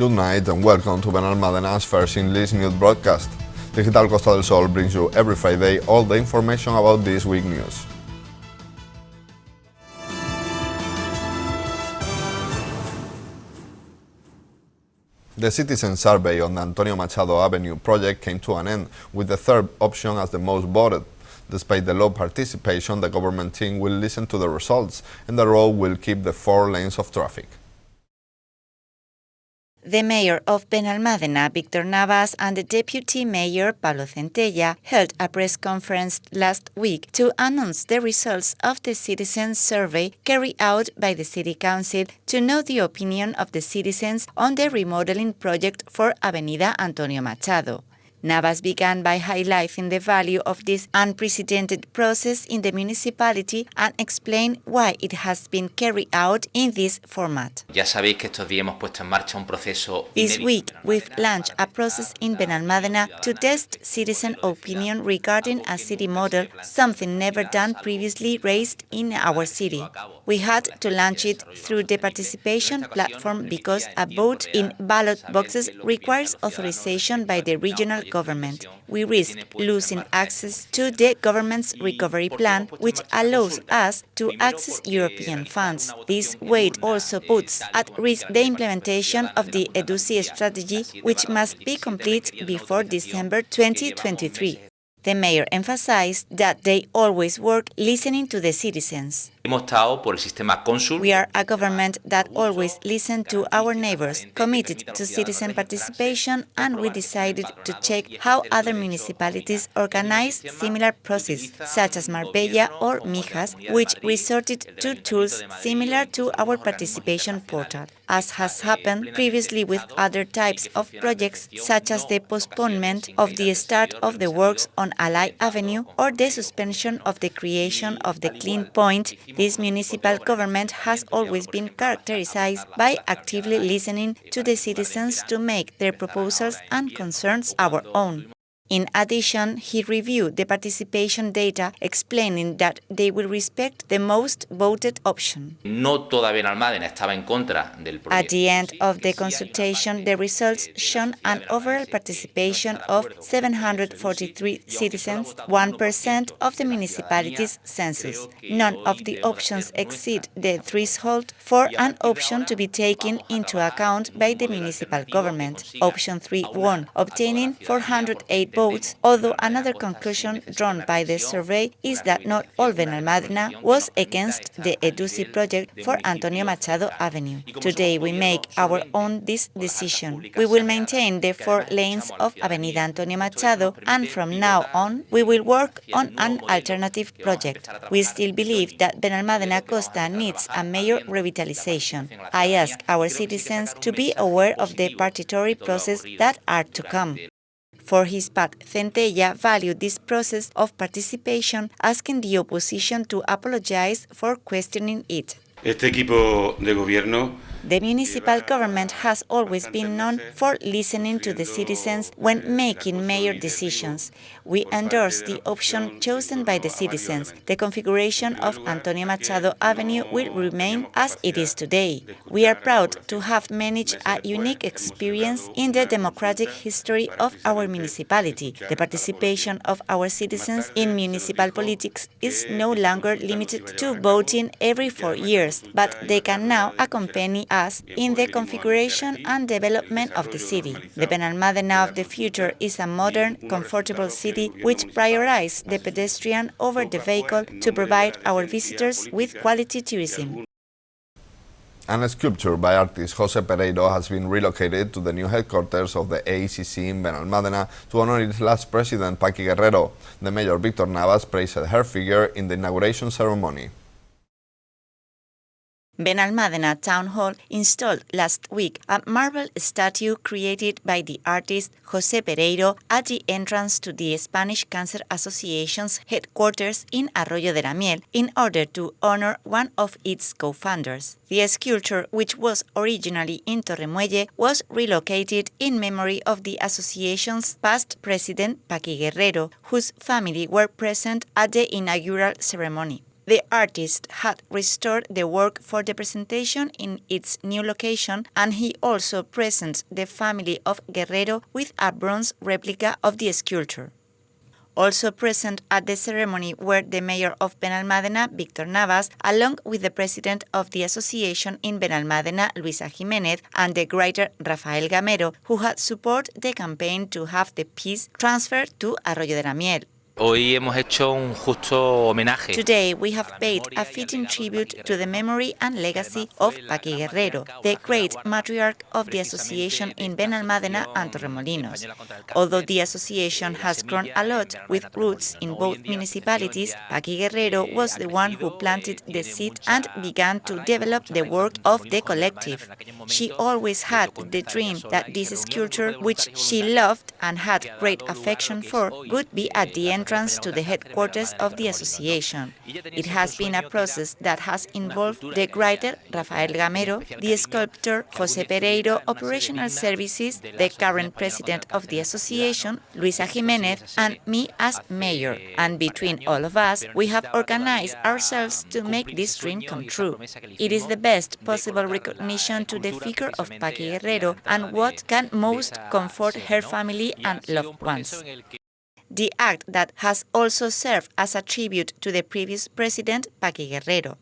Good night and welcome to Benalmádena's first English news broadcast. Digital Costa del Sol brings you every Friday all the information about this week's news. The citizen survey on the Antonio Machado Avenue project came to an end, with the third option as the most voted. Despite the low participation, the government team will listen to the results, and the road will keep the 4 lanes of traffic. The mayor of Benalmádena, Victor Navas, and the deputy mayor, Pablo Centella, held a press conference last week to announce the results of the citizens' survey carried out by the City Council to know the opinion of the citizens on the remodeling project for Avenida Antonio Machado. Navas began by highlighting the value of this unprecedented process in the municipality and explained why it has been carried out in this format. Ya sabéis que estos días hemos puesto en marcha un proceso. This week, we've launched a process in Benalmádena to test citizen opinion regarding a city model, something never done previously raised in our city. We had to launch it through the participation platform because a vote in ballot boxes requires authorization by the regional government. We risk losing access to the government's recovery plan, which allows us to access European funds. This weight also puts at risk the implementation of the EDUCI strategy, which must be complete before December 2023. The mayor emphasized that they always work listening to the citizens. Hemos estado por el sistema Consul. We are a government that always listens to our neighbors, committed to citizen participation, and we decided to check how other municipalities organize similar processes, such as Marbella or Mijas, which resorted to tools similar to our participation portal. As has happened previously with other types of projects, such as the postponement of the start of the works on Alay Avenue or the suspension of the creation of the Clean Point, this municipal government has always been characterized by actively listening to the citizens to make their proposals and concerns our own. In addition, he reviewed the participation data, explaining that they will respect the most voted option. No toda Benalmádena estaba en contra del proyecto. At the end of the consultation, the results shown an overall participation of 743 citizens, 1% of the municipality's census. None of the options exceed the threshold for an option to be taken into account by the municipal government. Option 3 won, obtaining 408 votes, although another conclusion drawn by the survey is that not all Benalmádena was against the EDUCI project for Antonio Machado Avenue. Today we make our own this decision. We will maintain the 4 lanes of Avenida Antonio Machado, and from now on we will work on an alternative project. We still believe that Benalmádena Costa needs a major revitalization. I ask our citizens to be aware of the participatory process that are to come. For his part, Centella valued this process of participation, asking the opposition to apologize for questioning it. Este equipo de gobierno. The municipal government has always been known for listening to the citizens when making major decisions. We endorse the option chosen by the citizens. The configuration of Antonio Machado Avenue will remain as it is today. We are proud to have managed a unique experience in the democratic history of our municipality. The participation of our citizens in municipal politics is no longer limited to voting every 4 years, but they can now accompany us in the configuration and development of the city. The Benalmádena of the future is a modern, comfortable city which prioritizes the pedestrian over the vehicle to provide our visitors with quality tourism. An sculpture by artist José Pereiro has been relocated to the new headquarters of the ACC in Benalmádena to honor its last president, Paqui Guerrero. The mayor, Victor Navas, praised her figure in the inauguration ceremony. Benalmádena Town Hall installed last week a marble statue created by the artist José Pereiro at the entrance to the Spanish Cancer Association's headquarters in Arroyo de la Miel in order to honor one of its co-founders. The sculpture, which was originally in Torremuelle, was relocated in memory of the association's past president, Paqui Guerrero, whose family were present at the inaugural ceremony. The artist had restored the work for the presentation in its new location, and he also presents the family of Guerrero with a bronze replica of the sculpture. Also present at the ceremony were the mayor of Benalmádena, Víctor Navas, along with the president of the association in Benalmádena, Luisa Jiménez, and the writer Rafael Gamero, who had supported the campaign to have the piece transferred to Arroyo de la Miel. Hoy hemos hecho un justo homenaje. Today, we have paid a fitting tribute to the memory and legacy of Paqui Guerrero, the great matriarch of the association in Benalmádena and Torremolinos. Although the association has grown a lot with roots in both municipalities, Paqui Guerrero was the one who planted the seed and began to develop the work of the collective. She always had the dream that this sculpture, which she loved and had great affection for, would be at the entrance to the headquarters of the association. It has been a process that has involved the writer Rafael Gamero, the sculptor José Pereiro, operational services, the current president of the association, Luisa Jiménez, and me as mayor. And between all of us, we have organized ourselves to make this dream come true. It is the best possible recognition to the figure of Paqui Guerrero and what can most comfort her family and loved ones. The act that has also served as a tribute to the previous president, Paqui Guerrero.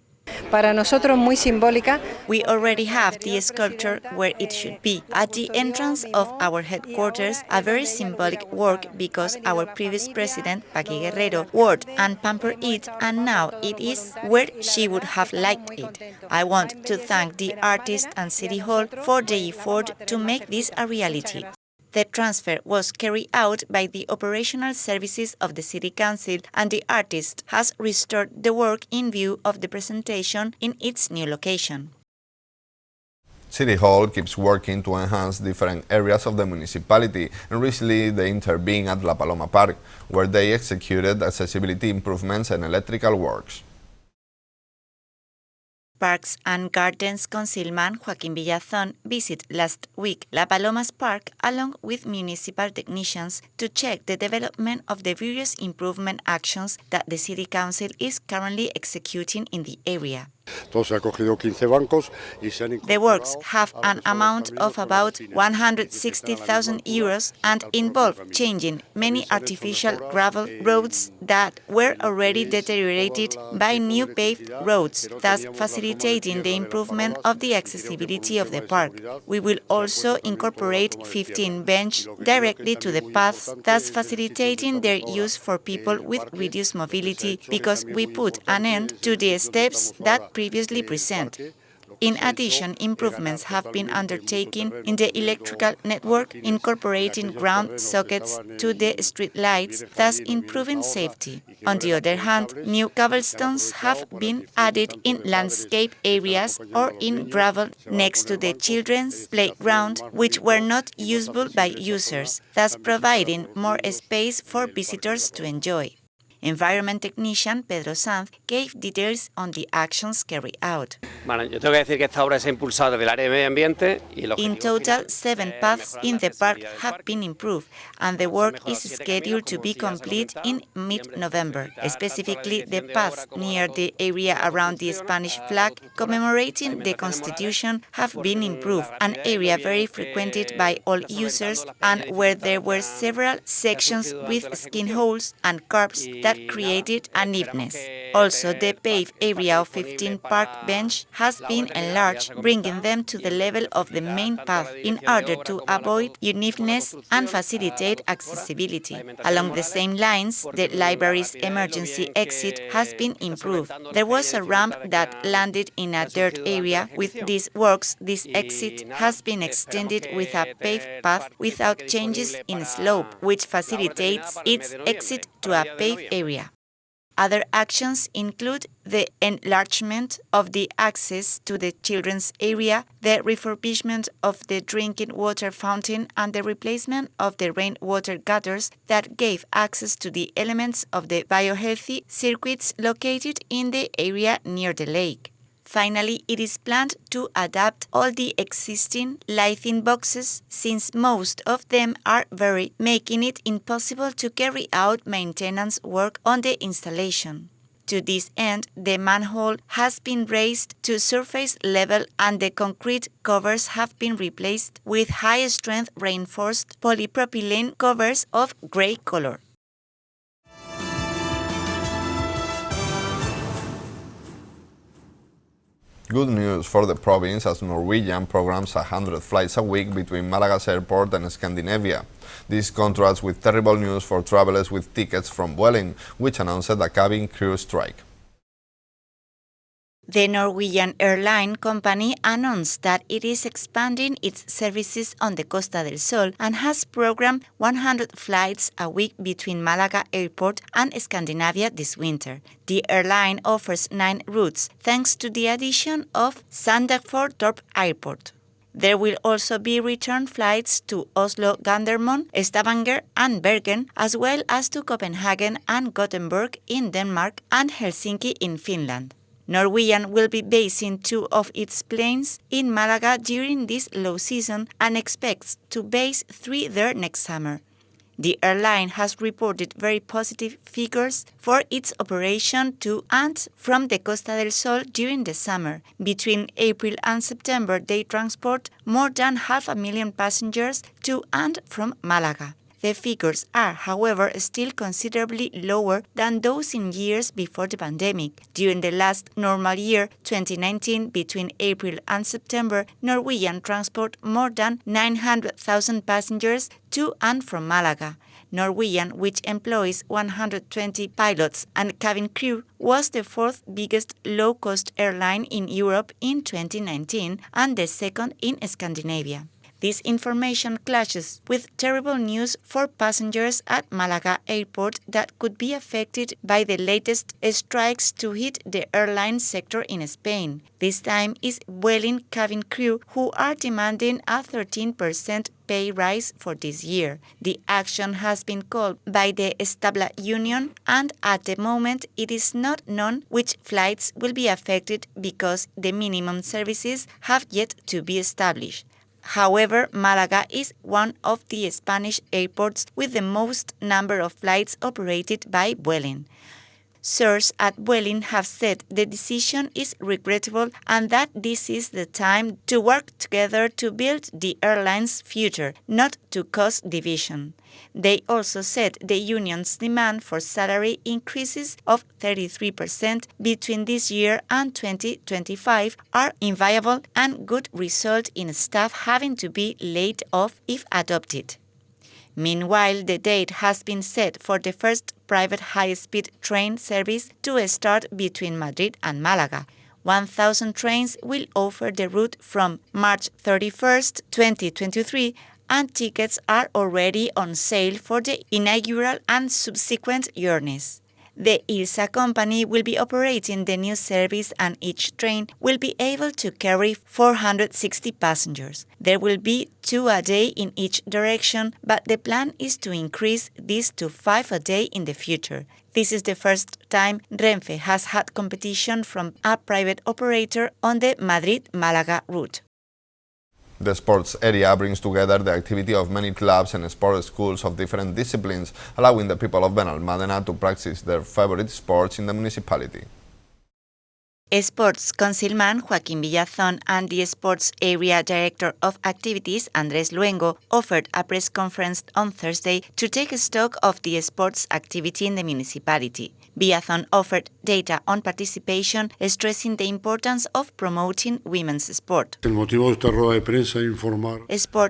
Para nosotros muy simbólica. We already have the sculpture where it should be, at the entrance of our headquarters, a very symbolic work because our previous president, Paqui Guerrero, worked and pampered it, and now it is where she would have liked it. I want to thank the artist and City Hall for the effort to make this a reality. The transfer was carried out by the operational services of the City Council, and the artist has restored the work in view of the presentation in its new location. City Hall keeps working to enhance different areas of the municipality, and recently they intervened at La Paloma Park, where they executed accessibility improvements and electrical works. Parks and Gardens Councilman Joaquín Villazón visited last week La Palomas Park along with municipal technicians to check the development of the various improvement actions that the City Council is currently executing in the area. The works have an amount of about 160,000 euros and involve changing many artificial gravel roads that were already deteriorated by new paved roads, thus facilitating the improvement of the accessibility of the park. We will also incorporate 15 benches directly to the paths, thus facilitating their use for people with reduced mobility, because we put an end to the steps that previously present. In addition, improvements have been undertaken in the electrical network, incorporating ground sockets to the street lights, thus improving safety. On the other hand, new cobblestones have been added in landscape areas or in gravel next to the children's playground, which were not usable by users, thus providing more space for visitors to enjoy. Environment technician Pedro Sanz gave details on the actions carried out. In total, 7 paths in the park have been improved, and the work is scheduled to be complete in mid-November. Specifically, the paths near the area around the Spanish flag commemorating the Constitution have been improved, an area very frequented by all users and where there were several sections with skin holes and curbs that created uneveness. Also, the paved area of 15 park bench has been enlarged, bringing them to the level of the main path in order to avoid uneveness and facilitate accessibility. Along the same lines, the library's emergency exit has been improved. There was a ramp that landed in a dirt area. With these works, this exit has been extended with a paved path without changes in slope, which facilitates its exit to a paved area. Other actions include the enlargement of the access to the children's area, the refurbishment of the drinking water fountain, and the replacement of the rainwater gutters that gave access to the elements of the biohealthy circuits located in the area near the lake. Finally, it is planned to adapt all the existing lighting boxes, since most of them are buried, making it impossible to carry out maintenance work on the installation. To this end, the manhole has been raised to surface level and the concrete covers have been replaced with high-strength reinforced polypropylene covers of gray color. Good news for the province as Norwegian programs 100 flights a week between Malaga's airport and Scandinavia. This contrasts with terrible news for travelers with tickets from Vueling, which announced a cabin crew strike. The Norwegian airline company announced that it is expanding its services on the Costa del Sol and has programmed 100 flights a week between Malaga Airport and Scandinavia this winter. The airline offers 9 routes thanks to the addition of Sandefjord Airport. There will also be return flights to Oslo, Gardermoen, Stavanger and Bergen, as well as to Copenhagen and Gothenburg in Denmark and Helsinki in Finland. Norwegian will be basing 2 of its planes in Malaga during this low season and expects to base 3 there next summer. The airline has reported very positive figures for its operation to and from the Costa del Sol during the summer. Between April and September, they transport more than 500,000 passengers to and from Malaga. The figures are, however, still considerably lower than those in years before the pandemic. During the last normal year, 2019, between April and September, Norwegian transported more than 900,000 passengers to and from Malaga. Norwegian, which employs 120 pilots and cabin crew, was the 4th biggest low-cost airline in Europe in 2019 and the 2nd in Scandinavia. This information clashes with terrible news for passengers at Malaga Airport that could be affected by the latest strikes to hit the airline sector in Spain. This time is Vueling cabin crew who are demanding a 13% pay rise for this year. The action has been called by the Stabla union and at the moment it is not known which flights will be affected because the minimum services have yet to be established. However, Malaga is one of the Spanish airports with the most number of flights operated by Vueling. Sources at Vueling have said the decision is regrettable and that this is the time to work together to build the airline's future, not to cause division. They also said the union's demand for salary increases of 33% between this year and 2025 are inviable and could result in staff having to be laid off if adopted. Meanwhile, the date has been set for the first private high-speed train service to start between Madrid and Malaga. 1,000 trains will offer the route from March 31st, 2023, and tickets are already on sale for the inaugural and subsequent journeys. The ILSA company will be operating the new service and each train will be able to carry 460 passengers. There will be 2 a day in each direction, but the plan is to increase this to 5 a day in the future. This is the first time Renfe has had competition from a private operator on the Madrid-Malaga route. The sports area brings together the activity of many clubs and sports schools of different disciplines, allowing the people of Benalmádena to practice their favorite sports in the municipality. Sports Councilman Joaquín Villazón and the Sports Area Director of Activities, Andrés Luengo, offered a press conference on Thursday to take stock of the sports activity in the municipality. Villazón offered data on participation, stressing the importance of promoting women's sport. Sport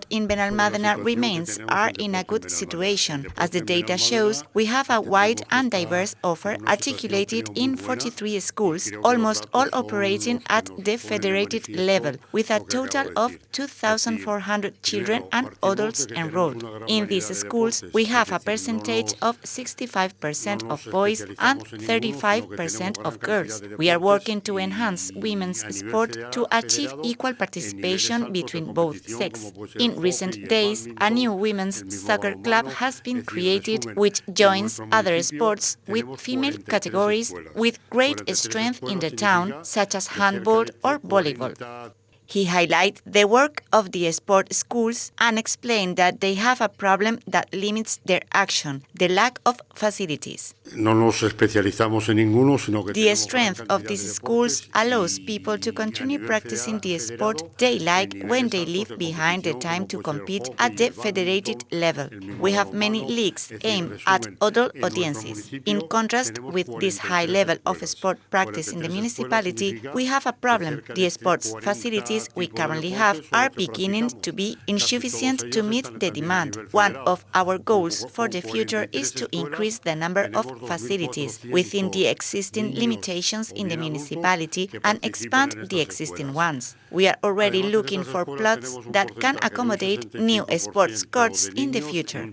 in Benalmádena remains in a good situation. As the data shows, we have a wide and diverse offer articulated in 43 schools, almost all operating at the federated level, with a total of 2,400 children and adults enrolled. In these schools, we have a percentage of 65% of boys and 35% of girls. We are working to enhance women's sport to achieve equal participation between both sexes. In recent days, a new women's soccer club has been created, which joins other sports with female categories with great strength in the town, such as handball or volleyball. He highlighted the work of the sport schools and explained that they have a problem that limits their action, the lack of facilities. No nos especializamos en ninguno, sino que The strength of these schools allows people to continue practicing the sport they like when they leave behind the time to compete at the federated level. We have many leagues aimed at adult audiences. In contrast with this high level of sport practice in the municipality, we have a problem. The sports facilities we currently have are beginning to be insufficient to meet the demand. One of our goals for the future is to increase the number of facilities within the existing limitations in the municipality and expand the existing ones. We are already looking for plots that can accommodate new sports courts in the future.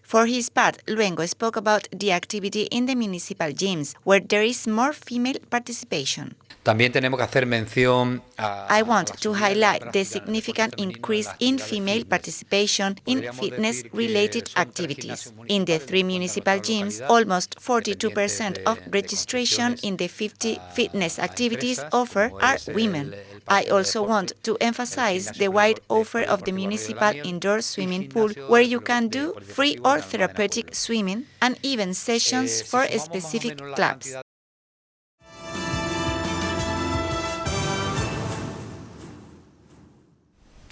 For his part, Luengo spoke about the activity in the municipal gyms, where there is more female participation. También tenemos que hacer mención I want to highlight the significant increase in female participation in fitness-related activities. In the 3 municipal gyms, almost 42% of registration in the 50 fitness activities offered are women. I also want to emphasize the wide offer of the municipal indoor swimming pool, where you can do free or therapeutic swimming and even sessions for specific clubs.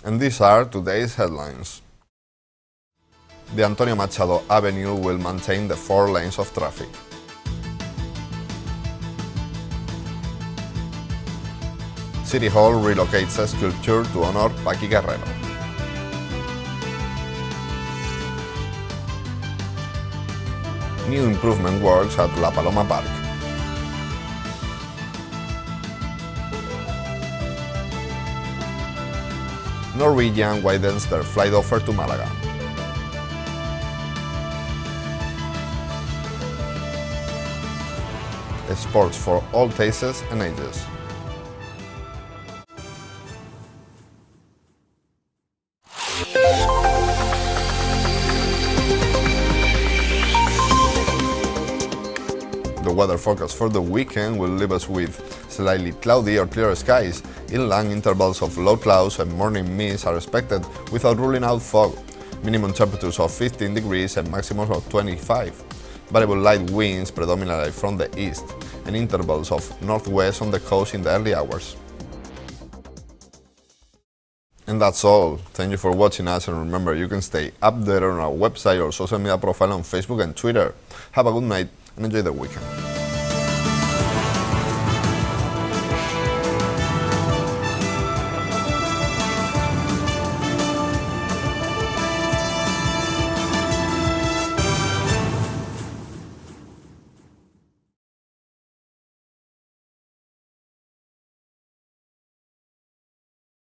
And these are today's headlines. The Antonio Machado Avenue will maintain the 4 lanes of traffic. City Hall relocates a sculpture to honor Paqui Guerrero. New improvement works at La Paloma Park. Norwegian widens their flight offer to Malaga. Sports for all tastes and ages. The weather forecast for the weekend will leave us with slightly cloudy or clear skies. Inland intervals of low clouds and morning mists are expected without ruling out fog. Minimum temperatures of 15 degrees and maximums of 25. Variable light winds predominantly from the east and intervals of northwest on the coast in the early hours. And that's all. Thank you for watching us, and remember, you can stay updated on our website or social media profile on Facebook and Twitter. Have a good night and enjoy the weekend.